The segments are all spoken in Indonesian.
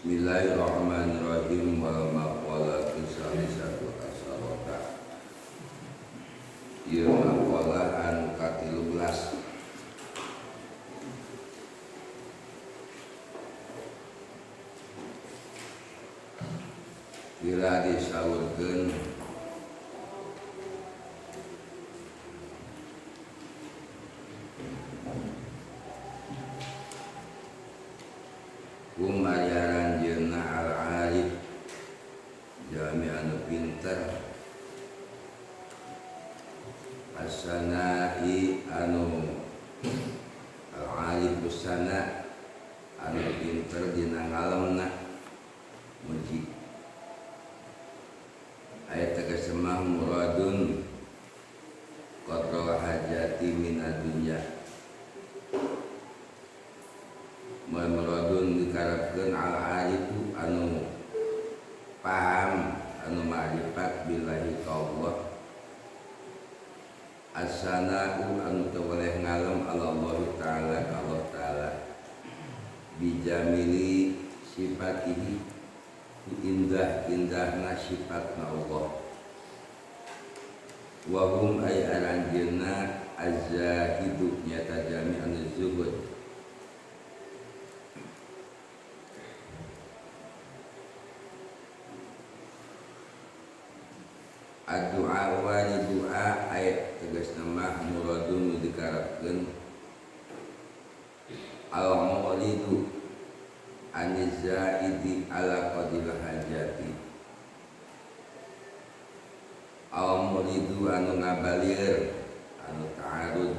Bismillahirrahmanirrahim. Wal maqalatu salisatu asarata. Ieu maqalah anu ka-13. Bila disaurkeun kumayaran jeuna al-arif jalmi anu pinter as-sanai anu al-arif busana anu pinter dina ngalemna muji ayat tegas semah muradun qadra hajati minad dunya muradun dikarepkeun al-arifu anu paham anu ma'rifat billahi ka Allah as-sana'u anu teu boleh ngalem Allah taala ka Allah taala bijamili sifatihi ku indah-indahna sifatna Allah wa hum ay aranjeunna az-zahidu nyata jami anu zuhud ad-du'a wa doa ayat tegasna mah muradun nu dikarepkeun al-maulidu anizaidi ala qadil hajati al-maulidu anu ngabalir anu ta'arud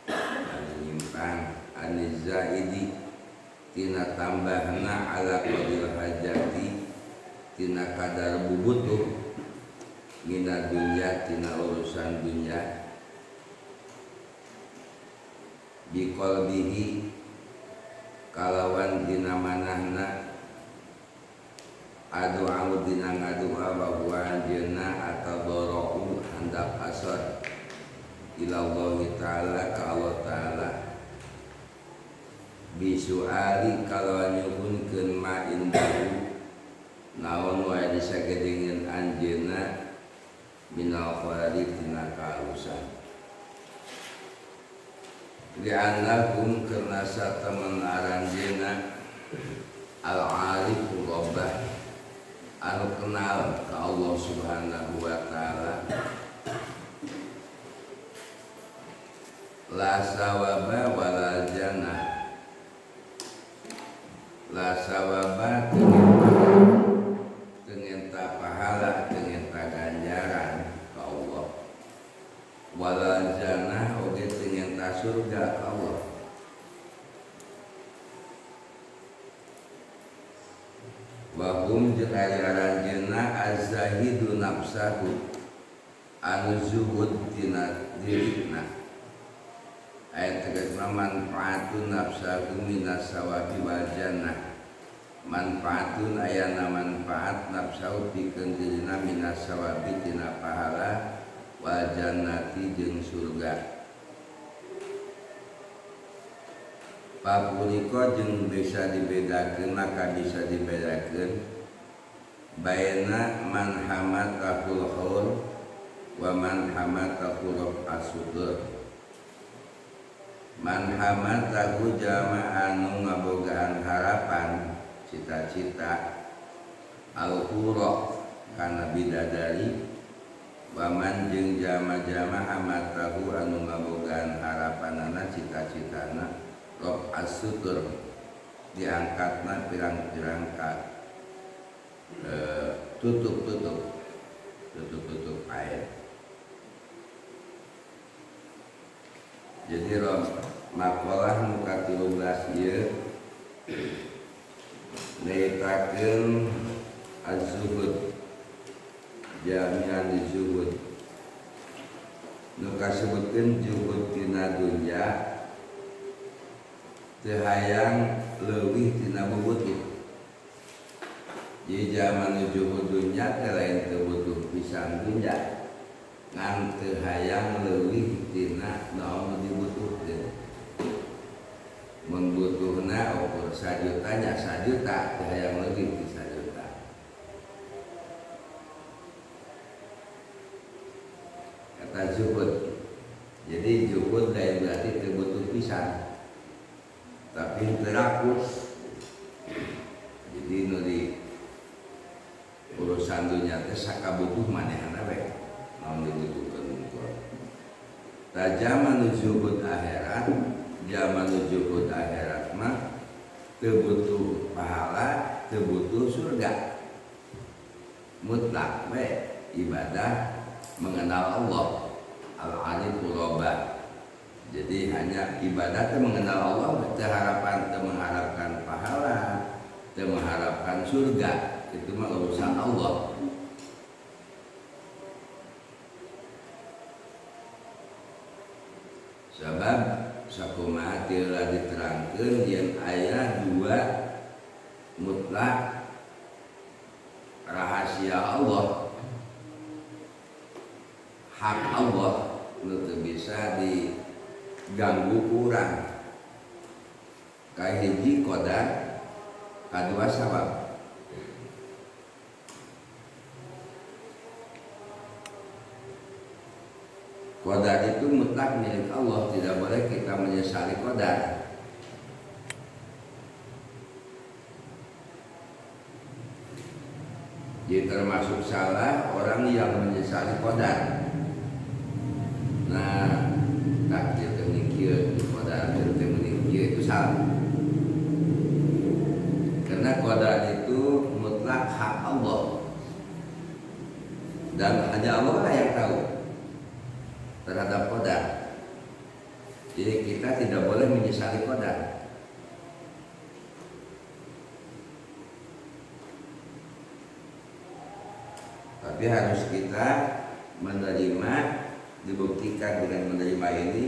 anu nyimpang anizaidi tina tambahna ala qadil hajati tina kadar bubutuh mina dunya tina urusan dunya biqalbihi kalawan dina manahna adu'au dina ngadu'a bahwa anjeunna atadarra'u handap asar ilallahi ta'ala ka Allah ta'ala bisuali kalawan nyuhunkeun ma indahu naon wae disagedengeun anjeunna minal khawari tina kahalusan li'annahum karena satemen aranjeuna al-arifu rabbah anu kenal ka Allah subhanahu wa ta'ala la sawaba wala jannah la sawaba tengenta pahala tengenta ganjaran ka Allah wala jannah oge tengenta surga ka Allah wa hum jeung aranjeunna az-zahidu nafsahu anu zuhud tina dirina ayat tegasna manfaatun nafsahu minas sawabi wal jannah manfaatun ayana manfaat nafsahu pikeun dirina minas sawabi tina pahala wal jannati jeung surga papuriko jeung bisa dibedakeun maka bisa dibedakeun baina man hamatahul khaul wa man hamatahul asudur man hamatahu jama anu ngabogaan harapan cita-cita al-hura kana bidadari waman jeung jama-jama hamatahu anu ngabogaan harapanana cita-citana rob as-sutur diangkatna pirang-pirang ka tutup air jadi rob makalah muka 13 ieu neitakeun az-zuhud jami'an zuhud nu kasebutkeun zuhud tina dunya teu hayang leuwih tina bubutuh jadi zaman zuhud dunya teh lain teu butuh pisan dunya ngan teu hayang leuwih tina naon dibutuhkeun membutuhna ukur 1 jutanya 1 juta yang lebih di 1 juta. Kata zuhud. Jadi zuhud lain berarti terbutuh pisan, tapi terakus. Jadi nuri urusan dunia teh sakabutuh manehna we naon dibutuhkeun ukur. Ta zaman zuhud akhirat, zaman zuhud akhirat mah teu butuh pahala, teu butuh surga. Mutlak we ibadah mengenal Allah, al-arifur rabbah. Jadi hanya ibadah teu mengenal Allah, teu harapan, teu mengharapkan pahala, teu mengharapkan surga. Itu mah urusan Allah. Sebab sakumaha tila diterangkeun yen aya 2 mutlak rahasia Allah, hak Allah nu teu bisa diganggu kurang. Kahiji qadar, kadua sabab. Qadar itu mutlak milik Allah, tidak boleh kita menyesali qadar. Jadi termasuk salah orang yang menyesali qadar. Nah, takdir teu mikir, qadar teu mikir, itu salah. Karena qadar itu mutlak hak Allah. Dan hanya Allah lah yang tahu terhadap qadar. Jadi kita tidak boleh menyesali qadar. Tapi harus kita menerima, dibuktikan dengan menerima ini,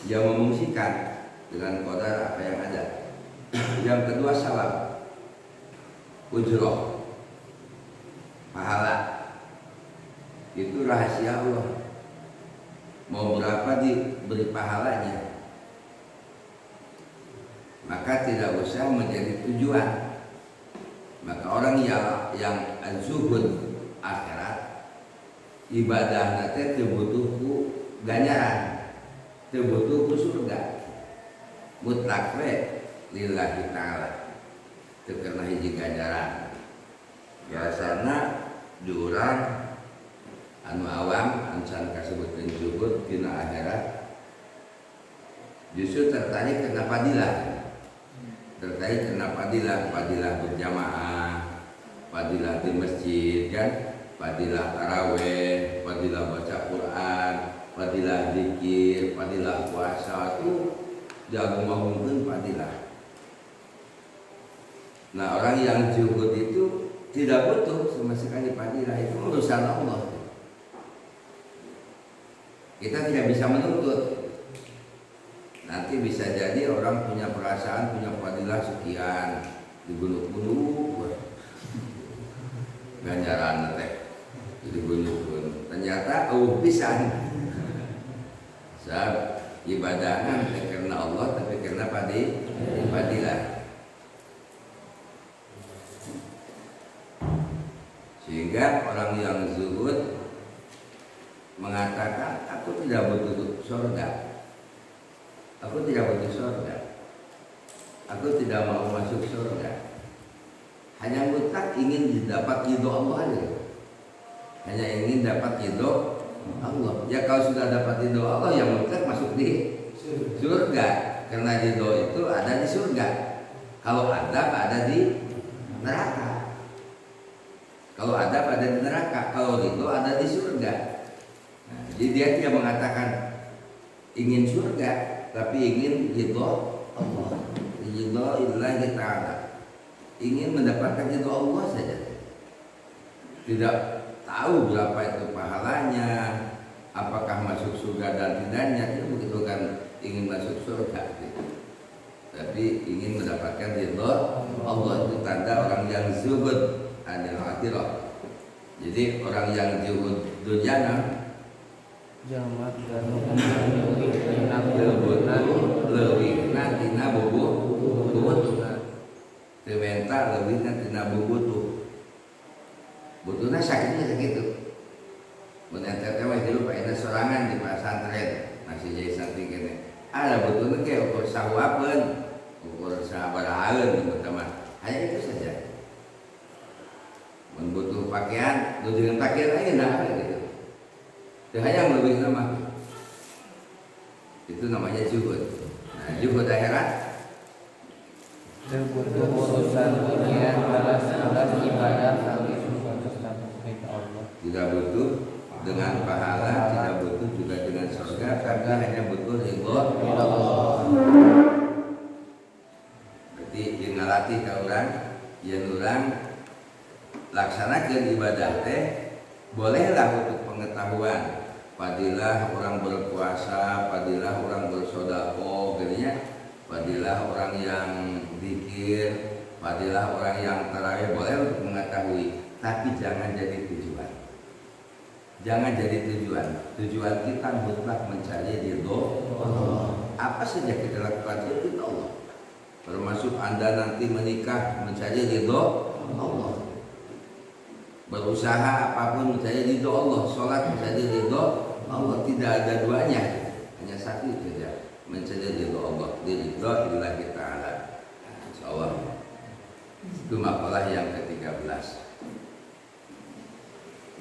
yang memungsikan dengan qadar apa yang ada. Yang kedua sabab, ujroh, pahala. Itu rahasia Allah. Mau berapa diberi pahalanya, maka tidak usah menjadi tujuan. Maka orang yang zuhud akhirat, ibadah nanti terbutuh ku ganjaran, terbutuh ku surga. Mutlak we lillahi ta'ala, terkena hiji ganjaran. Biasana diurang anu awam ancan kasebutkeun zuhud dina akhirat justru tertarik kena fadilah, tertarik kena fadilah, fadilah berjamaah, fadilah di masjid kan, fadilah tarawih, fadilah baca Quran, fadilah zikir, fadilah puasa, itu diagung-agungkeun fadilah. Nah, orang yang zuhud itu tidak butuh sama sekali fadilah, itu urusan Allah. Kita tidak bisa menuntut. Nanti bisa jadi orang punya perasaan, punya fadilah sekian, digunung-gunung ganjaran teh, digunung-gunung. Ternyata pisan. Sebab ibadahnya bukan karena Allah, tapi karena fadilah. Sehingga orang yang zuhud mengatakan, aku tidak butuh surga, aku tidak butuh surga, aku tidak mau masuk surga, hanya mutlak ingin dapat ridho Allah aja, hanya ingin dapat ridho Allah. Ya kalau sudah dapat ridho Allah, yang mutlak masuk di surga, karena ridho itu ada di surga. Kalau adab ada di neraka, kalau adab ada di neraka, kalau ridho ada di surga. Jadi dia tidak mengatakan ingin surga, tapi ingin ridho Allah, ridho Illahi Ta'ala, ingin mendapatkan ridho Allah saja. Tidak tahu berapa itu pahalanya, apakah masuk surga dan tidaknya. Itu begitu kan, ingin masuk surga gitu. Tapi ingin mendapatkan ridho Allah, itu tanda orang yang zuhud anil akhirah. Jadi orang yang zuhud dunyana jamak dan lebih nanti nabubu mental lebih tina butuh. Butuhna sakitnya segitu. Mun ente teh mah hidup ayeuna sorangan di pesantren, masih jadi santri kene. Ada butuhna ge ukur sahuapeun, ukur sabarahaeun pertama. Hanya itu saja. Mun butuh pakaian, dengan pakaian ayeuna gitu. Teu hayang leuwih nama. Itu namanya zuhud. Nah, zuhud akhirat Terbutuh urusan dunia balas ibadah sampai status kita Allah. tidak butuh dengan pahala, tidak butuh juga dengan surga, tapi hanya butuh ridho Allah. Berarti jeung ngalatih ka urang, yen urang laksanakeun ibadah teh bolehlah untuk pengetahuan. Fadilah orang berpuasa, fadilah orang bersedekah, geunya fadilah orang yang zikir, fadilah orang yang tarawih, boleh untuk mengetahui, tapi jangan jadi tujuan. Jangan jadi tujuan. Tujuan kita mutlak mencari ridho Allah. Apa saja kita lakukan itu ridho Allah. Termasuk Anda nanti menikah mencari ridho Allah. Berusaha apapun mencari ridho Allah, sholat mencari ridho Allah, tidak ada duanya, hanya satu saja, mencari ridho Allah, ridho lillahi ta'ala. Insyaallah. Itu makalah yang ke-13.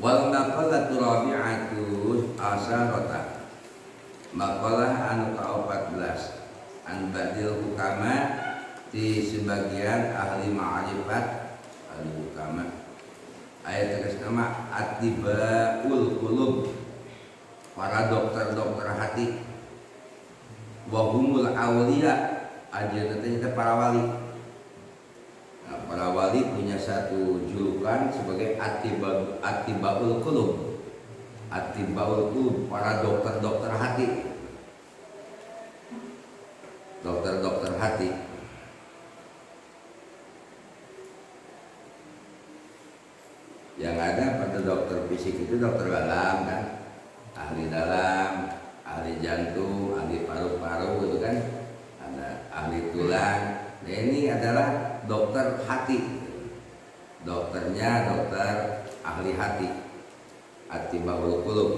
Wal maqalatu rabi'atu asyarata. Makalah anu ka-14 an badil hukama di sebagian ahli ma'rifat, ahli hukama. Ayat tegas nama atibaul qulub, para dokter-dokter hati. Wahumul awliya, ajeuna teh para wali. Nah, para wali punya satu julukan sebagai atibaul qulub. Atibaul qulub, para dokter-dokter hati. Dokter-dokter hati. Yang ada pada dokter fisik itu dokter dalam kan, ahli dalam, ahli jantung, ahli paru-paru gitu kan, ada ahli tulang. Nah ini adalah dokter hati, dokternya dokter ahli hati, atibahul qulub.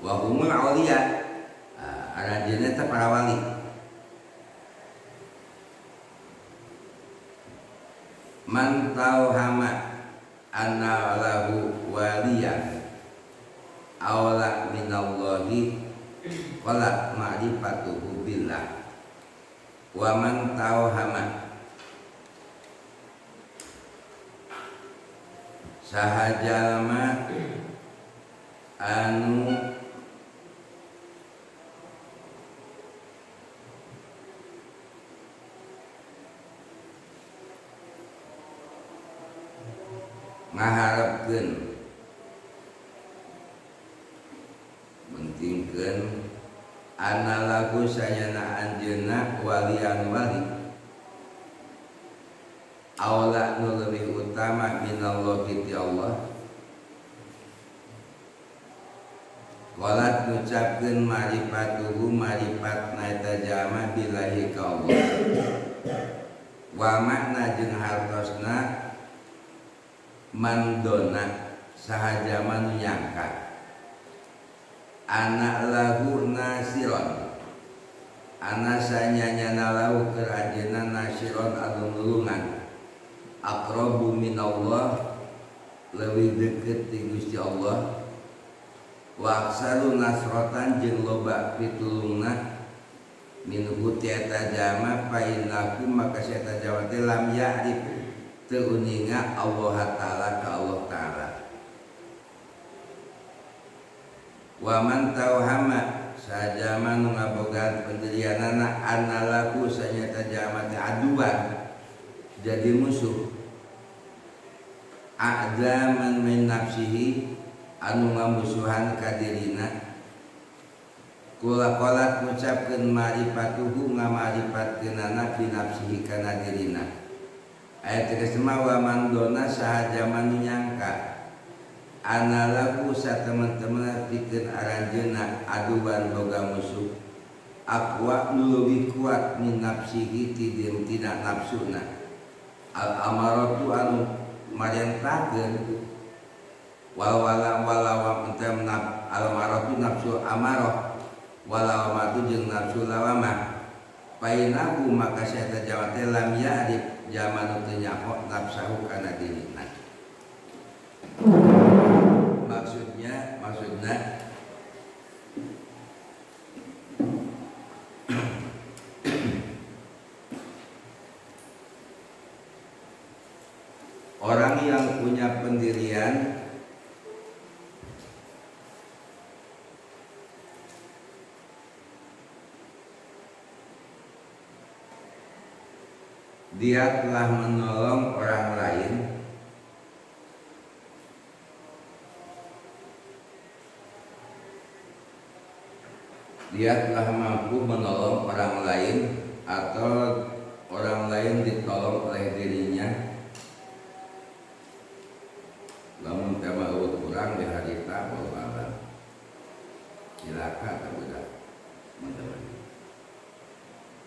Wahumul awliya, arajina itu para wali. Man tauhama anna lahu waliyan awla minallahi qala ma'rifatuhu billah. Wa man tauhama sahajalma anu ngaharepkeun mentingkeun ana lagu sayana anjeunna walian wali aula nu leuwih utama minallahi ti Allah. Walat ngucapkeun marifatuhu marifat naita jama billahi ka Allah. Wa makna jeung hartosna mandona sahaja manu nyangka anak lahu nasiron anak sanyanya lahu kerajana nasiron anu nulungan aqrabu minallah lebih deket ti Gusti Allah wa aksaru nasrotan jeung loba pitulungna minhu tiata jama fa innakum maka syata jawate lam ya'rif teuninga Allah Ta'ala ka Allah Ta'ala. Wa man tauhama sajama nu ngabogaan pendirianana annalaku sanyata jama aduan jadi musuh a'zaman min nafsihi anu ngamusuhan ka dirina. Kula qalat ngucapkeun ma'rifatuhu ngamarifatkeunana fi nafsihi kana dirina. Ayat tegasna wa mandona sahaja manu nyangka analaku sa teman-teman pikeun aranjeuna aduan boga musuh aqwa nuluwi kuat min nafsihi tina nafsuna. Al amaratu anu marentakeun walawam entem al amaratu nafsu amarah walawamatu jeung nafsu lawamah. Painahu maka saya jawab teh lam ya'rif zaman teu nyaho nafsahu kana dirina. Maksudnya orang yang punya pendirian dia telah menolong orang lain dia telah mampu menolong orang lain atau orang lain ditolong oleh dirinya. Lamun tema kurang di harita bahwa cilaka atau budak teman-teman.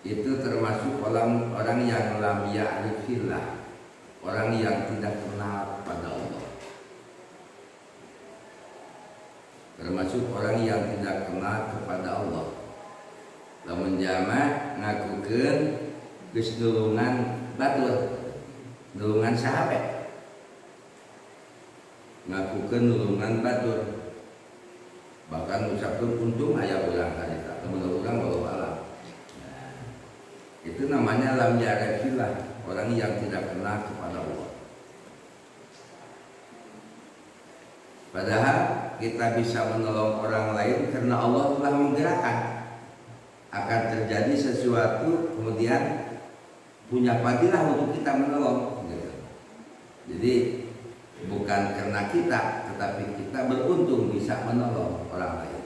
Itu termasuk orang yang lam ya'rifillah, orang yang tidak kenal pada Allah. Termasuk orang yang tidak kenal kepada Allah. Lamun jama ngakukeun geus nulungan batur, nulungan sahabat. Ngakukeun nulungan batur. Bahkan ucapkeun untung aya urang harita, temen urang walau alam. Itu namanya lam ya'rifillah, orang yang tidak kenal kepada Allah. Padahal kita bisa menolong orang lain karena Allah telah menggerakkan. Akan terjadi sesuatu kemudian punya fadilah untuk kita menolong gitu. Jadi bukan karena kita, tetapi kita beruntung bisa menolong orang lain.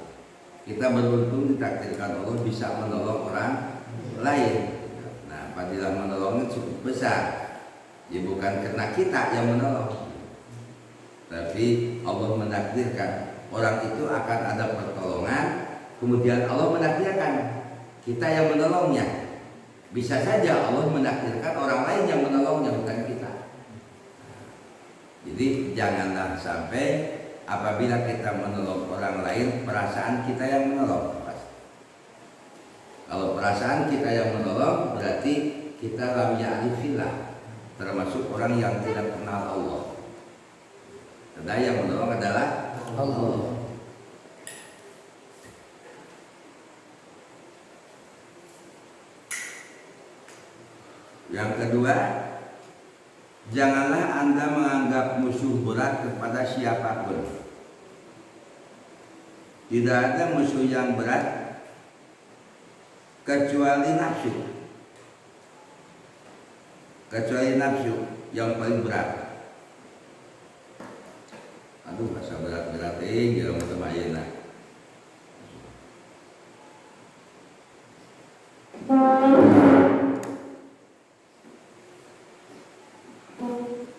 Kita beruntung ditakdirkan Allah bisa menolong orang lain. Fadilah menolongnya cukup besar. Ya bukan karena kita yang menolong, tapi Allah menakdirkan orang itu akan ada pertolongan. Kemudian Allah menakdirkan kita yang menolongnya. Bisa saja Allah menakdirkan orang lain yang menolongnya, bukan kita. Jadi janganlah sampai apabila kita menolong orang lain perasaan kita yang menolong. Kalau perasaan kita yang menolong berarti kita lam ya'rifillah, termasuk orang yang tidak kenal Allah. Karena yang menolong adalah Allah. Yang kedua, janganlah Anda menganggap musuh berat kepada siapapun. Tidak ada musuh yang berat kecuali nafsu yang paling berat. Aduh, masa berat-berat gitu sama ayeuna.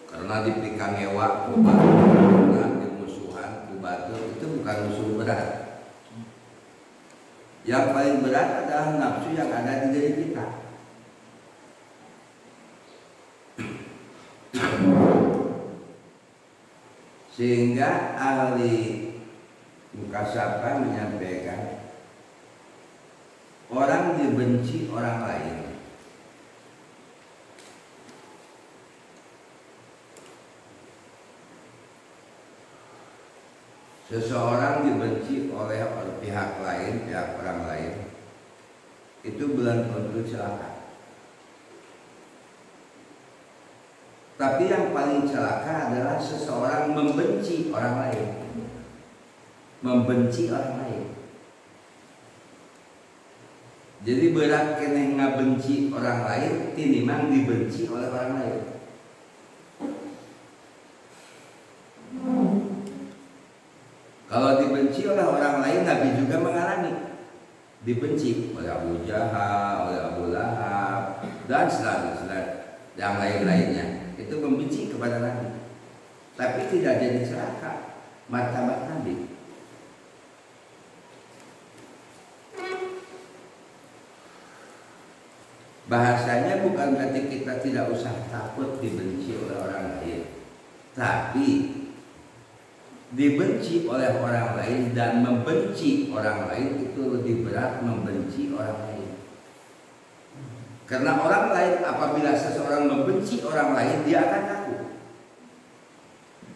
Karena dipikang ewa karena musuhan kubatur itu bukan musuh berat. Yang paling berat adalah nafsu yang ada di diri kita. Sehingga ahli mukasyafah menyampaikan orang dibenci orang lain seseorang dibenci oleh pihak lain, pihak orang lain, itu belum tentu celaka. Tapi yang paling celaka adalah seseorang membenci orang lain. Membenci orang lain. Jadi berat keneh ngabenci orang lain, tinimbang dibenci oleh orang lain. Kalau dibenci oleh orang lain, Nabi juga mengalami dibenci oleh Abu Jahal, oleh Abu Lahab, dan selanjutnya yang lain-lainnya. Itu membenci kepada Nabi, tapi tidak jadi celaka martabat Nabi. Bahasanya bukan berarti kita tidak usah takut dibenci oleh orang lain, tapi dibenci oleh orang lain dan membenci orang lain itu lebih berat membenci orang lain. Karena orang lain apabila seseorang membenci orang lain dia akan takut.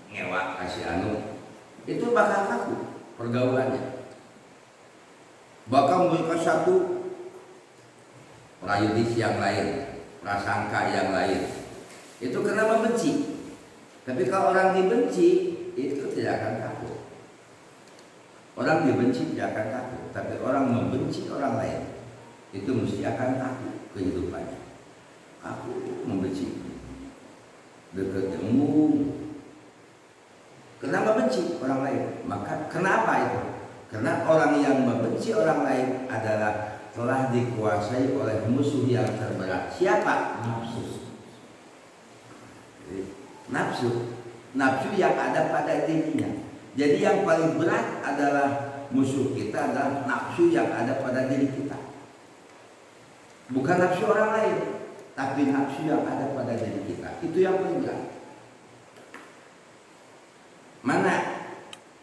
Ngewak kasih anu itu bakal takut pergaulannya. Bakal memberikan satu prayudis yang lain, prasangka yang lain. Itu karena membenci. Tapi kalau orang dibenci itu tidak akan takut. Orang dibenci tidak akan takut, tapi orang membenci orang lain itu mesti akan takut kehidupannya. Aku membenci, dekat demu. Kenapa benci orang lain? Maka kenapa itu? Karena orang yang membenci orang lain adalah telah dikuasai oleh musuh yang terberat. Siapa? Nafsu. Nafsu. Nafsu yang ada pada dirinya. Jadi yang paling berat adalah musuh kita adalah nafsu yang ada pada diri kita. Bukan nafsu orang lain, tapi nafsu yang ada pada diri kita. Itu yang paling berat. Mana?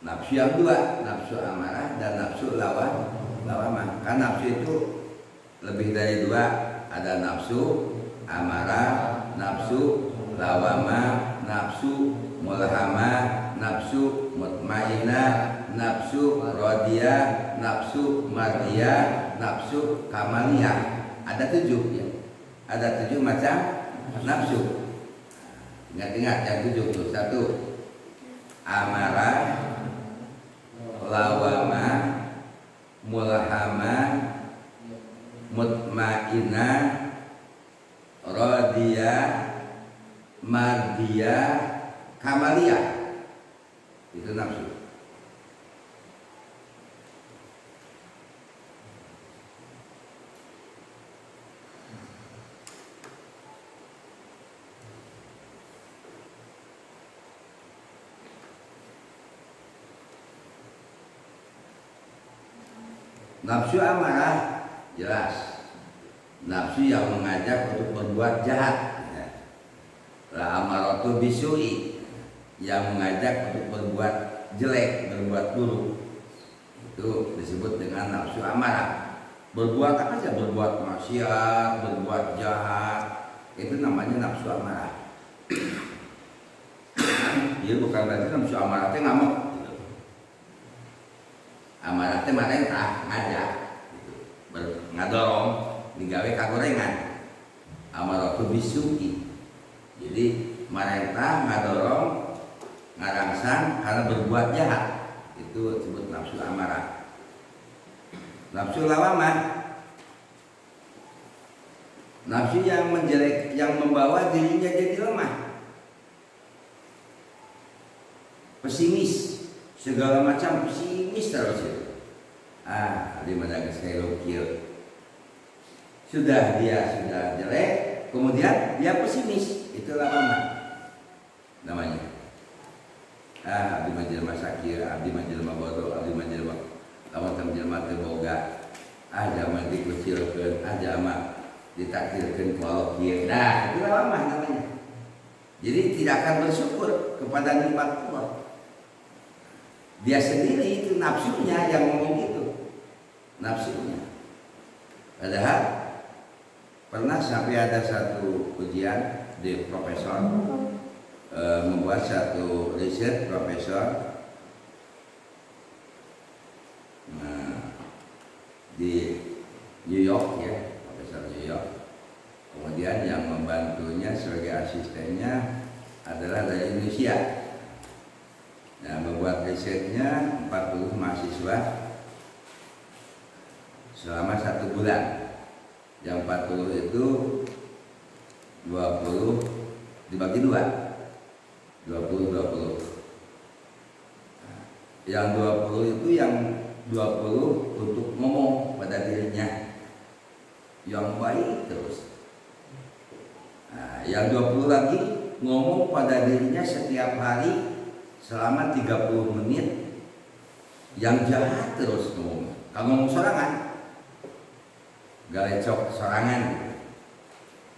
Nafsu yang dua, nafsu amarah dan nafsu lawamah. Kan nafsu itu lebih dari dua, ada nafsu amarah, nafsu lawamah, nafsu mulhamah, nafsu mutmainnah, nafsu radiyah, nafsu mardiyah, nafsu kamaliyah. Ada 7 ya. Ada 7 macam nafsu. Ingat-ingat yang 7 tuh. 1 amarah, lawamah, mulhamah, mutmainnah, radiyah, mardiyah, kamaliyah. Itu nafsu. Nafsu amarah jelas, nafsu yang mengajak untuk berbuat jahat. La amaratu bisu'i, yang mengajak untuk berbuat jelek, berbuat buruk. Itu disebut dengan nafsu amarah. Berbuat apa saja, berbuat maksiat, berbuat jahat, itu namanya nafsu amarah. Dia bukan berarti nafsu amarah itu ngamuk. Amarah teh marentah ngajak gitu. Ngadorong digawe kagorengan. Amaratu bisuki. Jadi marentah ngadorong ngarangsang karena berbuat jahat. Itu disebut nafsu amarah. Nafsu lawamah, nafsu yang menjelek, yang membawa dirinya jadi lemah, pesimis, segala macam pesimis terus itu. Di mana saya lokil. Dia sudah jelek, kemudian dia pesimis, itulah namanya. Abdi majelma sakir, abdi majelma bodoh, abdi majelma lawan jelma teu boga. Jaman dikucilkeun, jaman ditakdirkeun ku Allah kieu. Itulah lamah namanya. Jadi tidak akan bersyukur kepada nikmat Allah. Dia sendiri itu nafsunya yang ngomong gitu. Nafsunya. Padahal pernah sampai ada satu ujian di profesor membuat satu riset profesor di New York ya, profesor New York. Kemudian yang membantunya sebagai asistennya adalah dari Indonesia. Nah, membuat risetnya 40 mahasiswa selama 1 bulan. Yang 40 itu 20 dibagi 2. 20. Nah, yang 20 itu yang 20 untuk ngomong pada dirinya yang baik terus. Nah, yang 20 lagi ngomong pada dirinya setiap hari selama 30 menit yang jahat terus ngomong. Kalau ngomong sorangan, galecok sorangan,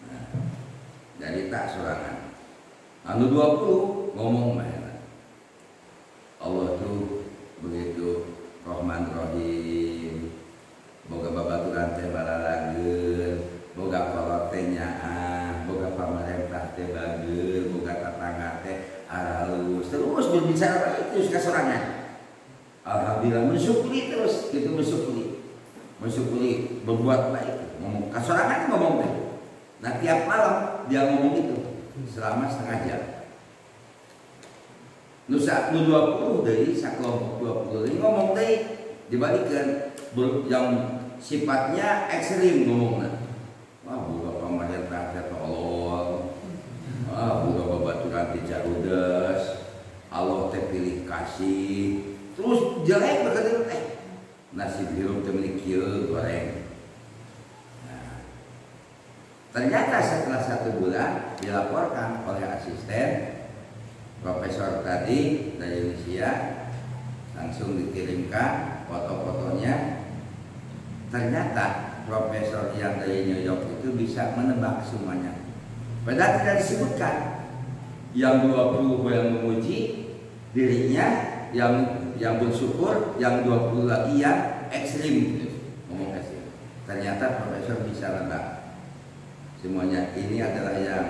Nah, dari tak sorangan. Anu 20 ngomong mana? Allah tuh begitu Rahman Rahim. Boga babaturan teh balalageun, boga kolot teh nyaah, boga pamarentah teh bageun, boga tetangga teh halus. Terus berbicara baik terus kasorangan. Alhamdulillah mensyukuri terus, gitu mensyukuri berbuat baik. Ngomong kasorangan ngomong teh. Nah tiap malam dia ngomong itu selama setengah jam. Nusa 20 dari sakelompok 20 ini ngomong teh dibalikan yang sifatnya ekstrim ngomongnya. Wah, buka pamarentah teh tolol. Wah, buka babaturan teh carudes. Allah teh pilih kasih. Terus jelek berkata nasi biru teh meuli kieu goreng. Nah, ternyata setelah 1 bulan dilaporkan oleh asisten profesor tadi dari Indonesia, langsung dikirimkan foto-fotonya. Ternyata profesor yang dari New York itu bisa menebak semuanya. Padahal tidak disebutkan. Yang 20 yang memuji dirinya, yang bersyukur, yang 20 lagi yang ekstrim gitu. Ngomong ekstrim. Ternyata profesor bisa menebak semuanya. Ini adalah yang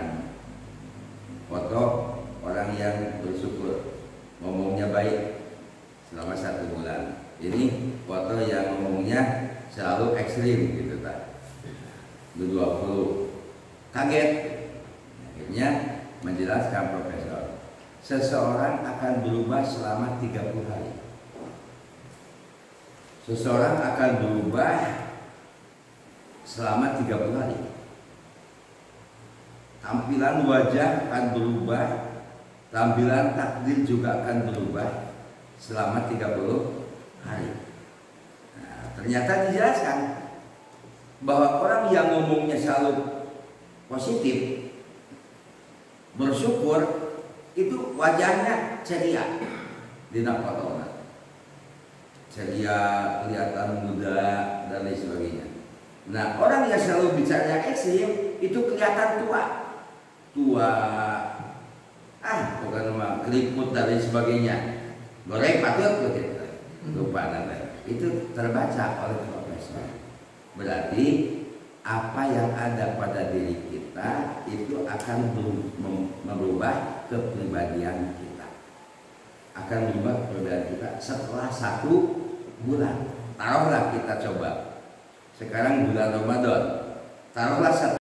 foto orang yang bersyukur, ngomongnya baik selama 1 bulan. Ini foto yang ngomongnya selalu ekstrim gitu tak. 20 kaget. Akhirnya menjelaskan profesor, seseorang akan berubah selama 30 hari. Seseorang akan berubah selama 30 hari. Tampilan wajah akan berubah, tampilan takdir juga akan berubah selama 30 hari. Nah, ternyata dijelaskan bahwa orang yang ngomongnya selalu positif, bersyukur, itu wajahnya ceria, dina fotona. Ceria, kelihatan muda dan lain sebagainya. Nah, orang yang selalu bicara ekstrim itu kelihatan tua. Bukan mah keriput dan lain sebagainya. Goreng patut begitu. Lupa nanti. Itu terbaca oleh profesor. Berarti apa yang ada pada diri kita itu akan merubah kepribadian kita. Akan merubah kepribadian kita setelah 1 bulan. Taruhlah kita coba. Sekarang bulan Ramadan. Taruhlah